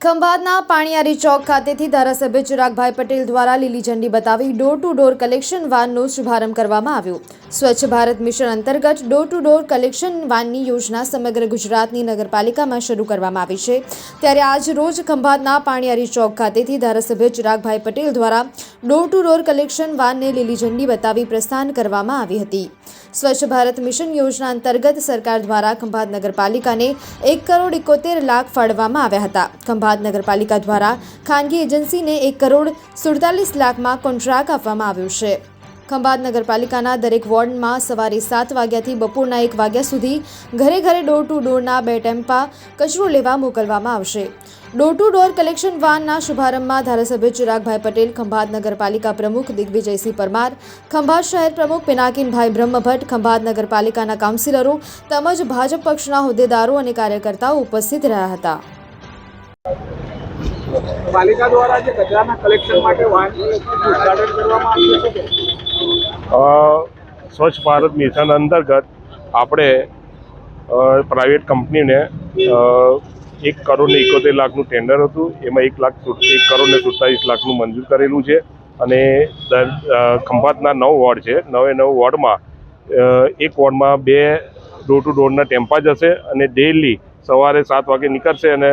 ખંભાતના પાણીયારી ચોક ખાતેથી ધારાસભ્ય ચિરાગભાઈ પટેલ દ્વારા લીલી ઝંડી બતાવી ડોર ટુ ડોર કલેક્શન વાનનો શુભારંભ કરવામાં આવ્યો। સ્વચ્છ ભારત મિશન અંતર્ગત ડોર ટુ ડોર કલેક્શન વાનની યોજના સમગ્ર ગુજરાતની નગરપાલિકામાં શરૂ કરવામાં આવી છે। ત્યારે આજ રોજ ખંભાતના પાણીયારી ચોક ખાતેથી ધારાસભ્ય ચિરાગભાઈ પટેલ દ્વારા ડોર ટુ ડોર કલેક્શન વાનને લીલી ઝંડી બતાવી પ્રસ્થાન કરવામાં આવી હતી। સ્વચ્છ ભારત મિશન યોજના અંતર્ગત સરકાર દ્વારા ખંભાત નગરપાલિકાને 1,71 લાખ ફાળવવામાં આવ્યા હતા। ખંભાત નગરપાલિકા દ્વારા ખાનગી એજન્સીને 1,47 લાખમાં કોન્ટ્રાક્ટ આપવામાં આવ્યો છે। ખંભાત નગરપાલિકાના દરેક વોર્ડમાં સવારે 7 વાગ્યાથી બપોરના 1 વાગ્યા સુધી ઘરે ઘરે ડોર ટુ ડોરના 2 ટેમ્પા કચરો લેવા મોકલવામાં આવશે। ડોર ટુ ડોર કલેક્શન વાનના શુભારંભમાં ધારાસભ્ય ચિરાગભાઈ પટેલ, ખંભાત નગરપાલિકા પ્રમુખ દિગ્વિજયસિંહ પરમાર, ખંભાત શહેર પ્રમુખ પિનાકીનભાઈ બ્રહ્મભટ્ટ, ખંભાત નગરપાલિકાના કાઉન્સિલરો તેમજ ભાજપ પક્ષના હોદ્દેદારો અને કાર્યકર્તાઓ ઉપસ્થિત રહ્યા હતા। પાલિકા દ્વારા જે કચરાના કલેક્શન માટે વાન ઉદ્ઘાટન કરવામાં આવ્યું છે। સ્વચ્છ ભારત મિશન અંતર્ગત આપણે પ્રાઇવેટ કંપનીને 1,71 લાખનું ટેન્ડર હતું, એમાં 1,47 લાખનું મંજૂર કરેલું છે અને ખંભાતના 9 વોર્ડ છે, 9 વોર્ડમાં એક વોર્ડમાં 2 ડોર ટુ ડોરના ટેમ્પા જશે અને ડેલી સવારે 7 વાગે નીકળશે અને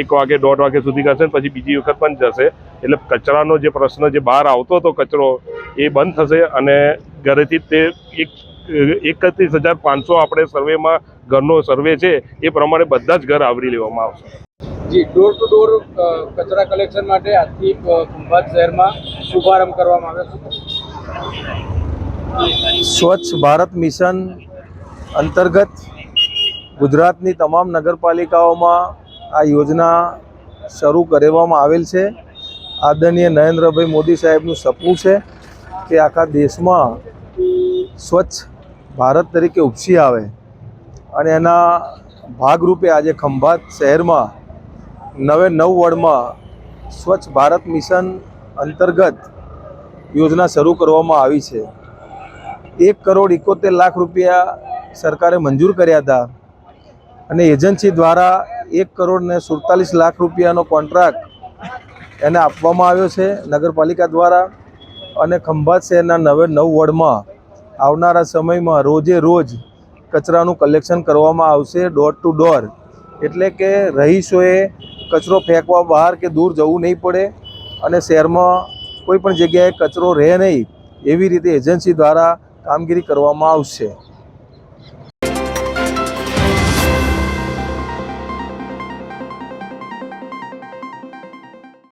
1 વાગે 1:30 વાગે સુધી કરશે, પછી બીજી વખત પણ જશે। એટલે કચરાનો જે પ્રશ્ન જે બહાર આવતો હતો કચરો એ બંધ થશે અને ઘરેથી તે 31,500 આપણે સર્વેમાં ઘરનો સર્વે છે એ પ્રમાણે બધા જ ઘર આવરી લેવામાં આવશે। જી, ડોર ટુ ડોર કચરા કલેક્શન માટે આજથી ખંભાત શહેરમાં શુભારંભ કરવામાં આવ્યો છે। સ્વચ્છ ભારત મિશન અંતર્ગત ગુજરાતની તમામ નગરપાલિકાઓમાં આ યોજના શરૂ કરવામાં આવેલ છે। આદરણીય નરેન્દ્રભાઈ મોદી સાહેબનું સપનું છે કે આખા દેશમાં સ્વચ્છ ભારત તરીકે ઉપસી આવે અને એના ભાગરૂપે આજે ખંભાત શહેરમાં 9 વોર્ડમાં સ્વચ્છ ભારત મિશન અંતર્ગત યોજના શરૂ કરવામાં આવી છે। 1,71 લાખ રૂપિયા સરકારે મંજૂર કર્યા હતા અને એજન્સી દ્વારા 1,47 લાખ રૂપિયાનો કોન્ટ્રાક્ટ એને આપવામાં આવ્યો છે નગરપાલિકા દ્વારા। અને ખંભાત શહેરના 9 વોર્ડમાં આવનારા સમયમાં રોજે રોજ કચરાનું કલેક્શન કરવામાં આવશે ડોર ટુ ડોર, એટલે કે રહીશોએ કચરો ફેંકવા બહાર કે દૂર જવું નહીં પડે અને શહેરમાં કોઈ પણ જગ્યાએ કચરો રહે નહીં, એવી રીતે એજન્સી દ્વારા કામગીરી કરવામાં આવશે।